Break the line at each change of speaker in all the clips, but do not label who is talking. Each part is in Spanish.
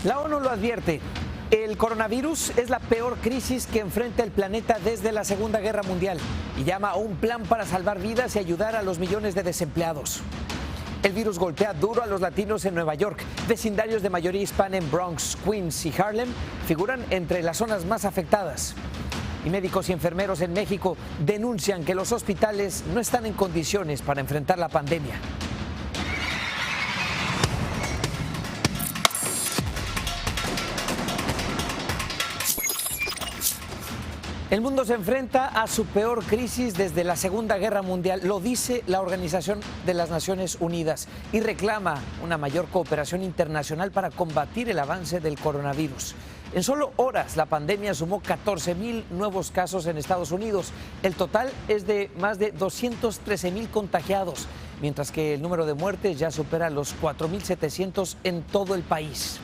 La ONU lo advierte. El coronavirus es la peor crisis que enfrenta el planeta desde la Segunda Guerra Mundial y llama a un plan para salvar vidas y ayudar a los millones de desempleados. El virus golpea duro a los latinos en Nueva York. Vecindarios de mayoría hispana en Bronx, Queens y Harlem figuran entre las zonas más afectadas. Y médicos y enfermeros en México denuncian que los hospitales no están en condiciones para enfrentar la pandemia. El mundo se enfrenta a su peor crisis desde la Segunda Guerra Mundial, lo dice la Organización de las Naciones Unidas, y reclama una mayor cooperación internacional para combatir el avance del coronavirus. En solo horas, la pandemia sumó 14,000 nuevos casos en Estados Unidos. El total es de más de 213,000 contagiados, mientras que el número de muertes ya supera los 4,700 en todo el país.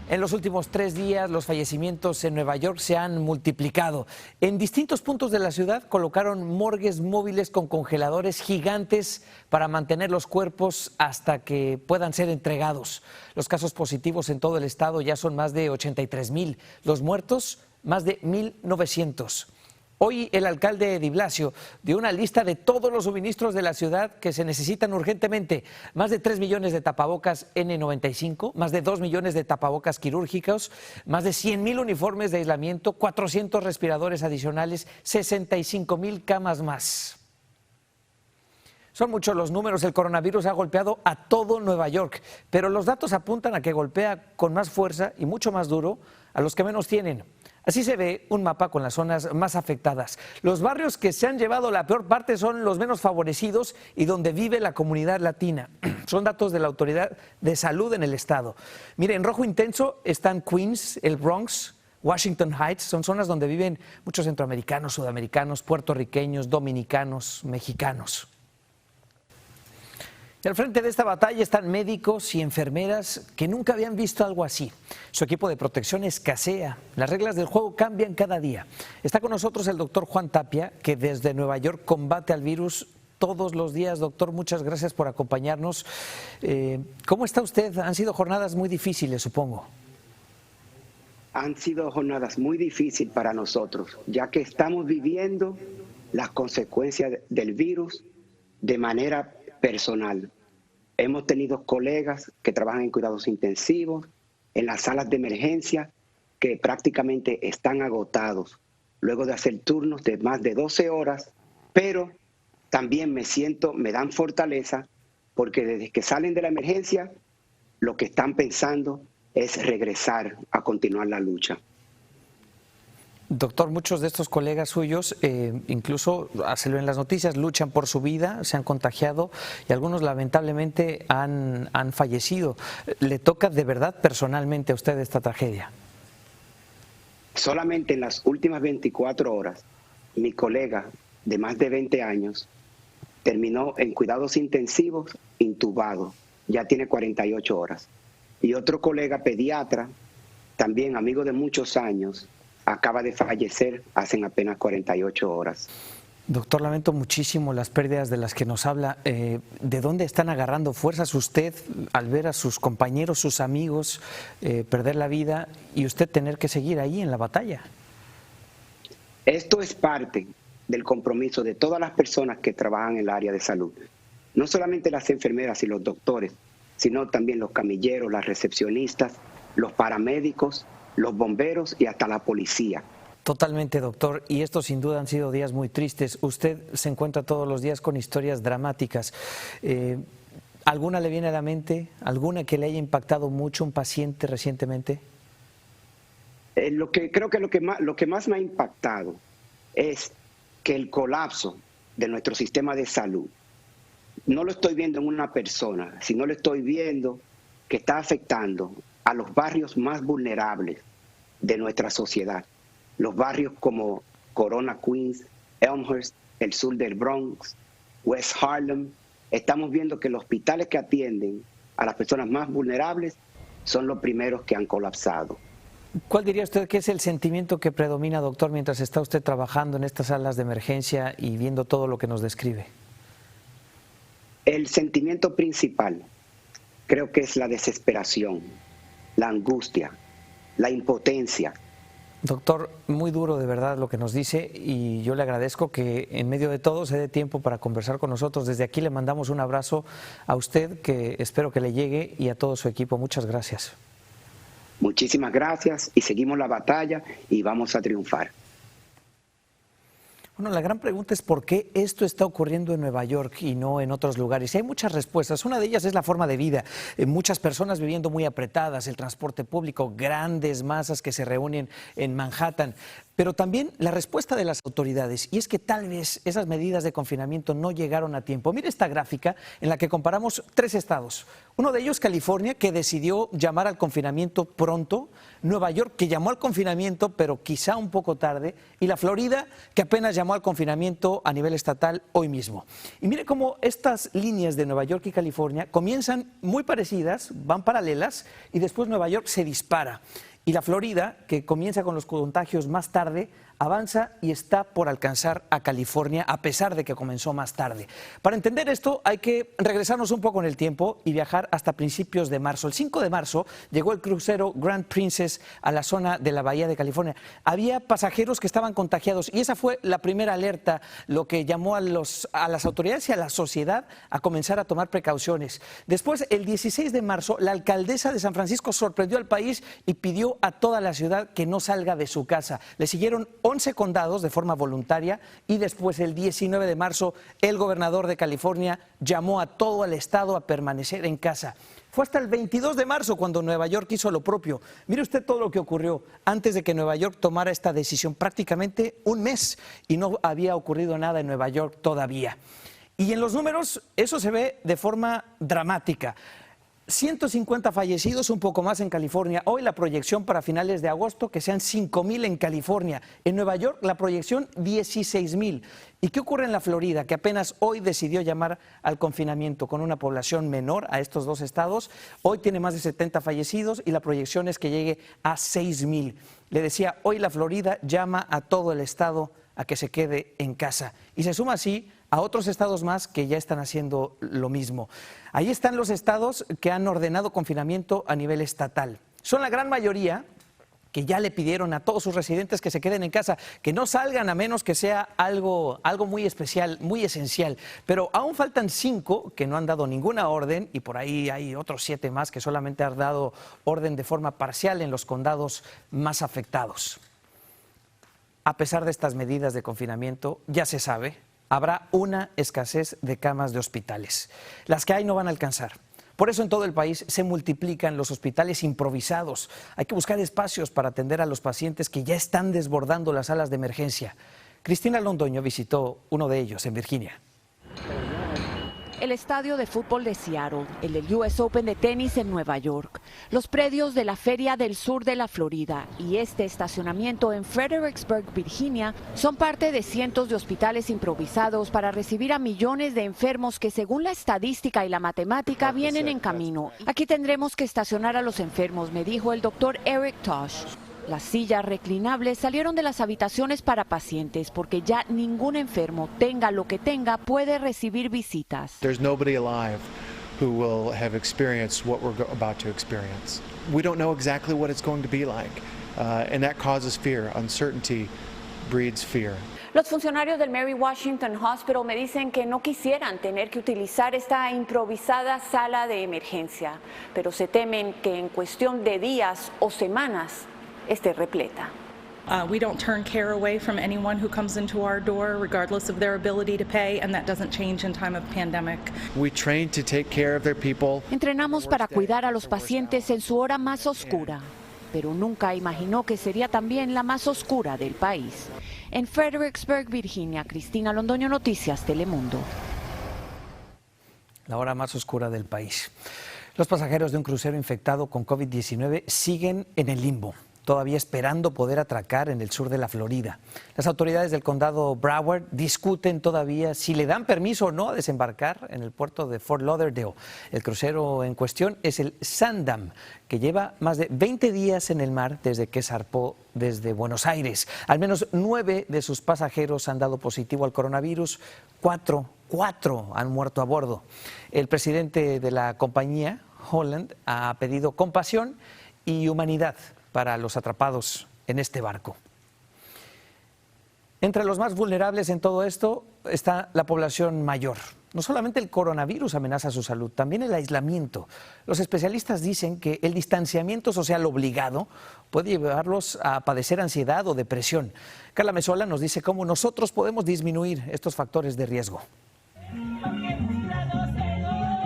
En los últimos 3 días, los fallecimientos en Nueva York se han multiplicado. En distintos puntos de la ciudad colocaron morgues móviles con congeladores gigantes para mantener los cuerpos hasta que puedan ser entregados. Los casos positivos en todo el estado ya son más de 83,000. Los muertos, más de 1,900. Hoy el alcalde Di Blasio dio una lista de todos los suministros de la ciudad que se necesitan urgentemente. Más de 3 millones de tapabocas N95, más de 2 millones de tapabocas quirúrgicos, más de 100,000 uniformes de aislamiento, 400 respiradores adicionales, 65,000 camas más. Son muchos los números, el coronavirus ha golpeado a todo Nueva York, pero los datos apuntan a que golpea con más fuerza y mucho más duro a los que menos tienen. Así se ve un mapa con las zonas más afectadas. Los barrios que se han llevado la peor parte son los menos favorecidos y donde vive la comunidad latina. Son datos de la Autoridad de Salud en el estado. Mire, en rojo intenso están Queens, el Bronx, Washington Heights. Son zonas donde viven muchos centroamericanos, sudamericanos, puertorriqueños, dominicanos, mexicanos. Y al frente de esta batalla están médicos y enfermeras que nunca habían visto algo así. Su equipo de protección escasea. Las reglas del juego cambian cada día. Está con nosotros el doctor Juan Tapia, que desde Nueva York combate al virus todos los días. Doctor, muchas gracias por acompañarnos. ¿Cómo está usted? Han sido jornadas muy difíciles, supongo.
Han sido jornadas muy difíciles para nosotros, ya que estamos viviendo las consecuencias del virus de manera personal. Hemos tenido colegas que trabajan en cuidados intensivos, en las salas de emergencia, que prácticamente están agotados luego de hacer turnos de más de 12 horas, pero también me dan fortaleza porque desde que salen de la emergencia, lo que están pensando es regresar a continuar la lucha.
Doctor, muchos de estos colegas suyos, incluso se lo ven en las noticias, luchan por su vida, se han contagiado y algunos lamentablemente han fallecido. ¿Le toca de verdad personalmente a usted esta tragedia?
Solamente en las últimas 24 horas, mi colega de más de 20 años terminó en cuidados intensivos intubado, ya tiene 48 horas. Y otro colega pediatra, también amigo de muchos años, acaba de fallecer hace apenas 48 horas.
Doctor, lamento muchísimo las pérdidas de las que nos habla. ¿De dónde están agarrando fuerzas usted al ver a sus compañeros, sus amigos perder la vida y usted tener que seguir ahí en la batalla?
Esto es parte del compromiso de todas las personas que trabajan en el área de salud. No solamente las enfermeras y los doctores, sino también los camilleros, las recepcionistas, los paramédicos, los bomberos y hasta la policía.
Totalmente, doctor, y estos sin duda han sido días muy tristes. Usted se encuentra todos los días con historias dramáticas. ¿Alguna le viene a la mente? ¿Alguna que le haya impactado mucho un paciente recientemente?
Creo que lo que más me ha impactado es que el colapso de nuestro sistema de salud no lo estoy viendo en una persona, sino lo estoy viendo que está afectando a los barrios más vulnerables de nuestra sociedad. Los barrios como Corona, Queens, Elmhurst, el sur del Bronx, West Harlem. Estamos viendo que los hospitales que atienden a las personas más vulnerables son los primeros que han colapsado.
¿Cuál diría usted que es el sentimiento que predomina, doctor, mientras está usted trabajando en estas salas de emergencia y viendo todo lo que nos describe?
El sentimiento principal creo que es la desesperación. la angustia, la impotencia.
Doctor, muy duro de verdad lo que nos dice y yo le agradezco que en medio de todo se dé tiempo para conversar con nosotros. Desde aquí le mandamos un abrazo a usted que espero que le llegue y a todo su equipo. Muchas gracias.
Muchísimas gracias y seguimos la batalla y vamos a triunfar.
Bueno, la gran pregunta es por qué esto está ocurriendo en Nueva York y no en otros lugares. Y hay muchas respuestas. Una de ellas es la forma de vida. Muchas personas viviendo muy apretadas, el transporte público, grandes masas que se reúnen en Manhattan. Pero también la respuesta de las autoridades, y es que tal vez esas medidas de confinamiento no llegaron a tiempo. Mire esta gráfica en la que comparamos 3 estados. Uno de ellos, California, que decidió llamar al confinamiento pronto, Nueva York, que llamó al confinamiento, pero quizá un poco tarde, y la Florida, que apenas llamó al confinamiento a nivel estatal hoy mismo. Y mire cómo estas líneas de Nueva York y California comienzan muy parecidas, van paralelas, y después Nueva York se dispara. Y la Florida, que comienza con los contagios más tarde, avanza y está por alcanzar a California, a pesar de que comenzó más tarde. Para entender esto hay que regresarnos un poco en el tiempo y viajar hasta principios de marzo. El 5 de marzo llegó el crucero Grand Princess a la zona de la Bahía de California. Había pasajeros que estaban contagiados y esa fue la primera alerta, lo que llamó a las autoridades y a la sociedad a comenzar a tomar precauciones. Después, el 16 de marzo, la alcaldesa de San Francisco sorprendió al país y pidió a toda la ciudad que no salga de su casa. Le siguieron 11 condados de forma voluntaria y después el 19 de marzo el gobernador de California llamó a todo el estado a permanecer en casa. Fue hasta el 22 de marzo cuando Nueva York hizo lo propio. Mire usted todo lo que ocurrió antes de que Nueva York tomara esta decisión, prácticamente un mes y no había ocurrido nada en Nueva York todavía. Y en los números eso se ve de forma dramática. 150 fallecidos, un poco más en California. Hoy la proyección para finales de agosto que sean 5,000 en California. En Nueva York la proyección 16,000. ¿Y qué ocurre en la Florida? Que apenas hoy decidió llamar al confinamiento con una población menor a estos dos estados. Hoy tiene más de 70 fallecidos y la proyección es que llegue a 6,000. Le decía, hoy la Florida llama a todo el estado a que se quede en casa. Y se suma así a otros estados más que ya están haciendo lo mismo. Ahí están los estados que han ordenado confinamiento a nivel estatal. Son la gran mayoría que ya le pidieron a todos sus residentes que se queden en casa, que no salgan a menos que sea algo muy especial, muy esencial. Pero aún faltan 5 que no han dado ninguna orden y por ahí hay otros 7 más que solamente han dado orden de forma parcial en los condados más afectados. A pesar de estas medidas de confinamiento, ya se sabe, habrá una escasez de camas de hospitales. Las que hay no van a alcanzar. Por eso en todo el país se multiplican los hospitales improvisados. Hay que buscar espacios para atender a los pacientes que ya están desbordando las salas de emergencia. Cristina Londoño visitó uno de ellos en Virginia.
El estadio de fútbol de Seattle, el del US Open de tenis en Nueva York, los predios de la Feria del Sur de la Florida y este estacionamiento en Fredericksburg, Virginia, son parte de cientos de hospitales improvisados para recibir a millones de enfermos que, según la estadística y la matemática, vienen en camino. Aquí tendremos que estacionar a los enfermos, me dijo el doctor Eric Tosh. Las sillas reclinables salieron de las habitaciones para pacientes porque ya ningún enfermo, tenga lo que tenga, puede recibir visitas.
There's nobody alive who will have experienced what we're about to experience. We don't know exactly what it's going to be like, and that causes fear. Uncertainty breeds fear.
Los funcionarios del Mary Washington Hospital me dicen que no quisieran tener que utilizar esta improvisada sala de emergencia, pero se temen que en cuestión de días o semanas esté repleta.
We don't turn care away from anyone who comes into our door, regardless of their ability to pay, and that doesn't change in time of pandemic.
We train to take care of their people.
Entrenamos para cuidar a los pacientes en su hora más oscura, pero nunca imaginó que sería también la más oscura del país. En Fredericksburg, Virginia, Cristina Londoño, Noticias Telemundo.
La hora más oscura del país. Los pasajeros de un crucero infectado con COVID-19 siguen en el limbo, todavía esperando poder atracar en el sur de la Florida. Las autoridades del condado Broward discuten todavía si le dan permiso o no a desembarcar en el puerto de Fort Lauderdale. El crucero en cuestión es el Sandam, que lleva más de 20 días en el mar desde que zarpó desde Buenos Aires. Al menos 9 de sus pasajeros han dado positivo al coronavirus, 4 han muerto a bordo. El presidente de la compañía, Holland, ha pedido compasión y humanidad para los atrapados en este barco. Entre los más vulnerables en todo esto está la población mayor. No solamente el coronavirus amenaza su salud, también el aislamiento. Los especialistas dicen que el distanciamiento social obligado puede llevarlos a padecer ansiedad o depresión. Carla Mesola nos dice cómo nosotros podemos disminuir estos factores de riesgo.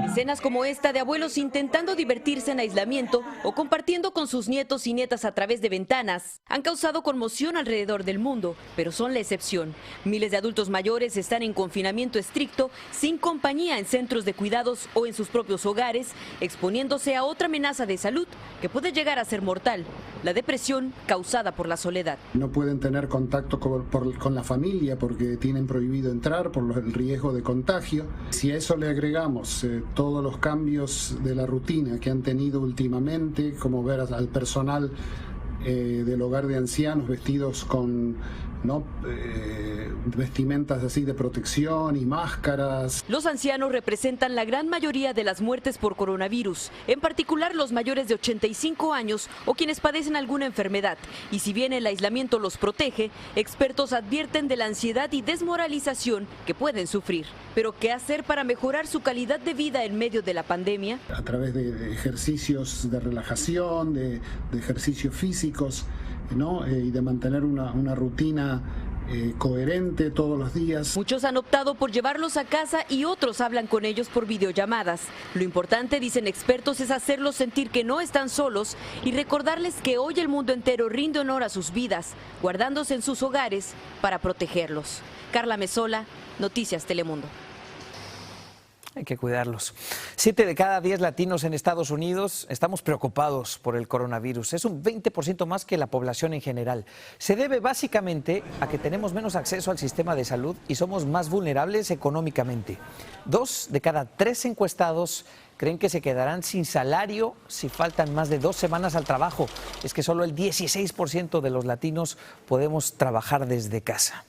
Escenas como esta de abuelos intentando divertirse en aislamiento o compartiendo con sus nietos y nietas a través de ventanas han causado conmoción alrededor del mundo, pero son la excepción. Miles de adultos mayores están en confinamiento estricto, sin compañía en centros de cuidados o en sus propios hogares, exponiéndose a otra amenaza de salud que puede llegar a ser mortal, la depresión causada por la soledad.
No pueden tener contacto con la familia porque tienen prohibido entrar por el riesgo de contagio. Si a eso le agregamos todos los cambios de la rutina que han tenido últimamente, como ver al personal del hogar de ancianos vestidos con vestimentas así de protección y máscaras.
Los ancianos representan la gran mayoría de las muertes por coronavirus, en particular los mayores de 85 años o quienes padecen alguna enfermedad. Y si bien el aislamiento los protege, expertos advierten de la ansiedad y desmoralización que pueden sufrir. Pero ¿qué hacer para mejorar su calidad de vida en medio de la pandemia?
A través de ejercicios de relajación, de ejercicios físicos, y de mantener una rutina coherente todos los días.
Muchos han optado por llevarlos a casa y otros hablan con ellos por videollamadas. Lo importante, dicen expertos, es hacerlos sentir que no están solos y recordarles que hoy el mundo entero rinde honor a sus vidas, guardándose en sus hogares para protegerlos. Carla Mesola, Noticias Telemundo.
Hay que cuidarlos. 7 de cada 10 latinos en Estados Unidos estamos preocupados por el coronavirus. Es un 20% más que la población en general. Se debe básicamente a que tenemos menos acceso al sistema de salud y somos más vulnerables económicamente. 2 de cada 3 encuestados creen que se quedarán sin salario si faltan más de 2 semanas al trabajo. Es que solo el 16% de los latinos podemos trabajar desde casa.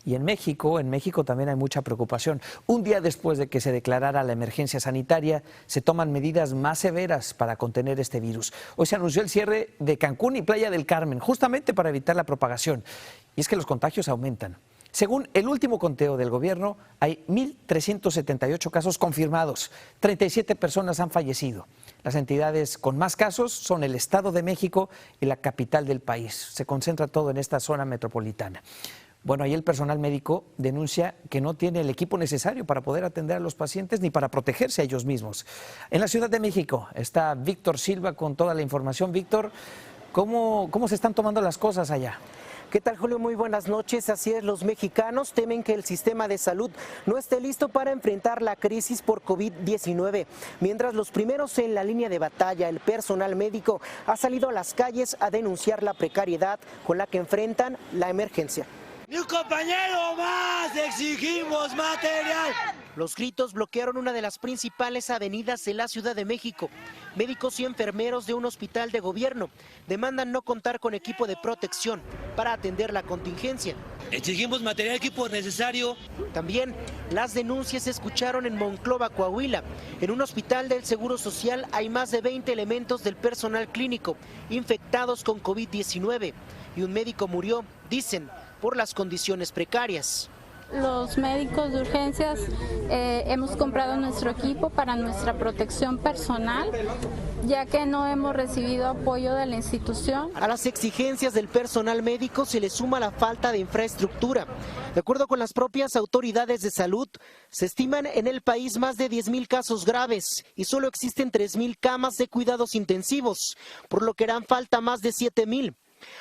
Y en México también hay mucha preocupación. Un día después de que se declarara la emergencia sanitaria, se toman medidas más severas para contener este virus. Hoy se anunció el cierre de Cancún y Playa del Carmen, justamente para evitar la propagación. Y es que los contagios aumentan. Según el último conteo del gobierno, hay 1.378 casos confirmados. 37 personas han fallecido. Las entidades con más casos son el Estado de México y la capital del país. Se concentra todo en esta zona metropolitana. Bueno, ahí el personal médico denuncia que no tiene el equipo necesario para poder atender a los pacientes ni para protegerse a ellos mismos. En la Ciudad de México está Víctor Silva con toda la información. Víctor, ¿cómo se están tomando las cosas allá?
¿Qué tal, Julio? Muy buenas noches. Así es, los mexicanos temen que el sistema de salud no esté listo para enfrentar la crisis por COVID-19. Mientras los primeros en la línea de batalla, el personal médico, ha salido a las calles a denunciar la precariedad con la que enfrentan la emergencia.
¡Ni un compañero más! ¡Exigimos material!
Los gritos bloquearon una de las principales avenidas de la Ciudad de México. Médicos y enfermeros de un hospital de gobierno demandan no contar con equipo de protección para atender la contingencia.
Exigimos material, equipo necesario.
También las denuncias se escucharon en Monclova, Coahuila. En un hospital del Seguro Social hay más de 20 elementos del personal clínico infectados con COVID-19 y un médico murió, dicen, por las condiciones precarias.
Los médicos de urgencias hemos comprado nuestro equipo para nuestra protección personal, ya que no hemos recibido apoyo de la institución.
A las exigencias del personal médico se le suma la falta de infraestructura. De acuerdo con las propias autoridades de salud, se estiman en el país más de 10,000 casos graves y solo existen 3,000 camas de cuidados intensivos, por lo que harán falta más de 7,000.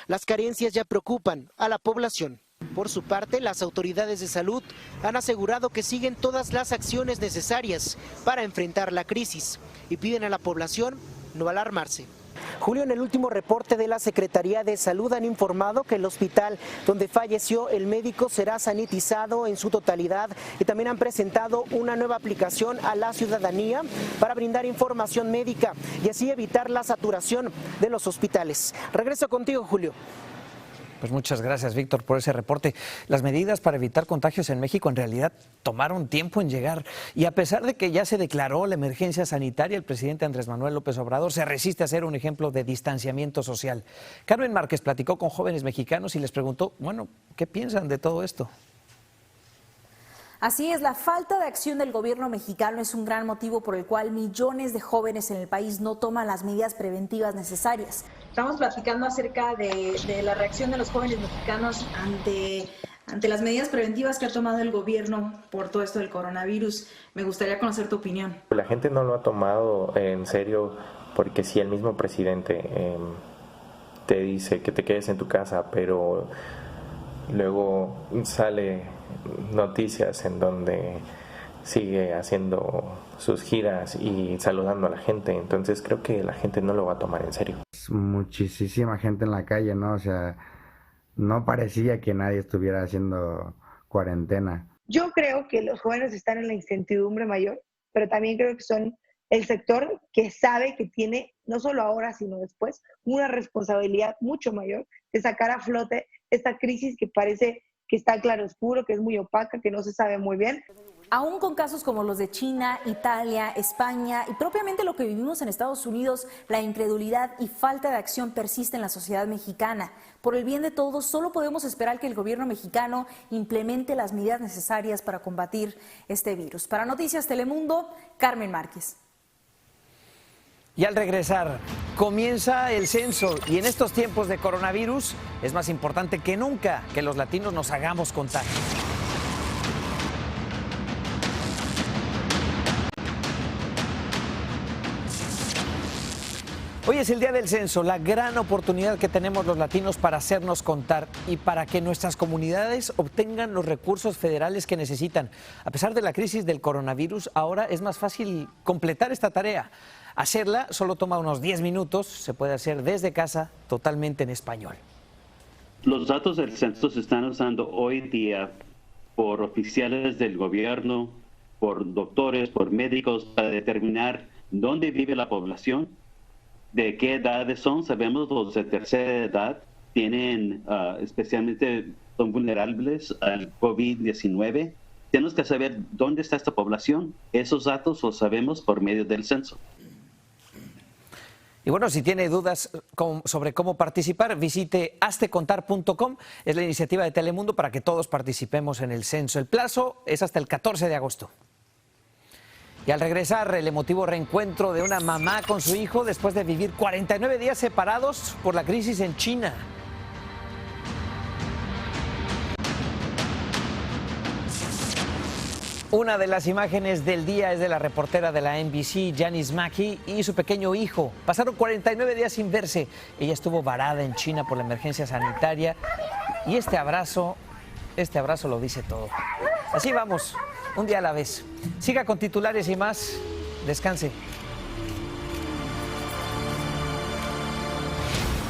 Las carencias ya preocupan a la población. Por su parte, las autoridades de salud han asegurado que siguen todas las acciones necesarias para enfrentar la crisis y piden a la población no alarmarse. Julio, en el último reporte de la Secretaría de Salud han informado que el hospital donde falleció el médico será sanitizado en su totalidad y también han presentado una nueva aplicación a la ciudadanía para brindar información médica y así evitar la saturación de los hospitales. Regreso contigo, Julio.
Pues muchas gracias, Víctor, por ese reporte. Las medidas para evitar contagios en México en realidad tomaron tiempo en llegar. Y a pesar de que ya se declaró la emergencia sanitaria, el presidente Andrés Manuel López Obrador se resiste a ser un ejemplo de distanciamiento social. Carmen Márquez platicó con jóvenes mexicanos y les preguntó, bueno, ¿qué piensan de todo esto?
Así es, la falta de acción del gobierno mexicano es un gran motivo por el cual millones de jóvenes en el país no toman las medidas preventivas necesarias.
Estamos platicando acerca de la reacción de los jóvenes mexicanos ante las medidas preventivas que ha tomado el gobierno por todo esto del coronavirus. Me gustaría conocer tu opinión.
La gente no lo ha tomado en serio porque si el mismo presidente te dice que te quedes en tu casa, pero luego sale noticias en donde sigue haciendo sus giras y saludando a la gente, entonces creo que la gente no lo va a tomar en serio.
Muchísima gente en la calle, ¿no? O sea, no parecía que nadie estuviera haciendo cuarentena.
Yo creo que los jóvenes están en la incertidumbre mayor, pero también creo que son el sector que sabe que tiene, no solo ahora, sino después, una responsabilidad mucho mayor de sacar a flote esta crisis que parece que está claroscuro, que es muy opaca, que no se sabe muy bien.
Aún con casos como los de China, Italia, España y propiamente lo que vivimos en Estados Unidos, la incredulidad y falta de acción persiste en la sociedad mexicana. Por el bien de todos, solo podemos esperar que el gobierno mexicano implemente las medidas necesarias para combatir este virus. Para Noticias Telemundo, Carmen Márquez.
Y al regresar, comienza el censo y en estos tiempos de coronavirus es más importante que nunca que los latinos nos hagamos contar. Hoy es el día del censo, la gran oportunidad que tenemos los latinos para hacernos contar y para que nuestras comunidades obtengan los recursos federales que necesitan. A pesar de la crisis del coronavirus, ahora es más fácil completar esta tarea. Hacerla solo toma unos 10 minutos, se puede hacer desde casa, totalmente en español.
Los datos del censo se están usando hoy día por oficiales del gobierno, por doctores, por médicos, para determinar dónde vive la población, de qué edades son. Sabemos los de tercera edad tienen, especialmente son vulnerables al COVID-19. Tenemos que saber dónde está esta población. Esos datos los sabemos por medio del censo.
Y bueno, si tiene dudas sobre cómo participar, visite haztecontar.com. Es la iniciativa de Telemundo para que todos participemos en el censo. El plazo es hasta el 14 de agosto. Y al regresar, el emotivo reencuentro de una mamá con su hijo después de vivir 49 días separados por la crisis en China. Una de las imágenes del día es de la reportera de la NBC, Janice Mackey, y su pequeño hijo. Pasaron 49 días sin verse. Ella estuvo varada en China por la emergencia sanitaria y este abrazo lo dice todo. Así vamos, un día a la vez. Siga con titulares y más. Descanse.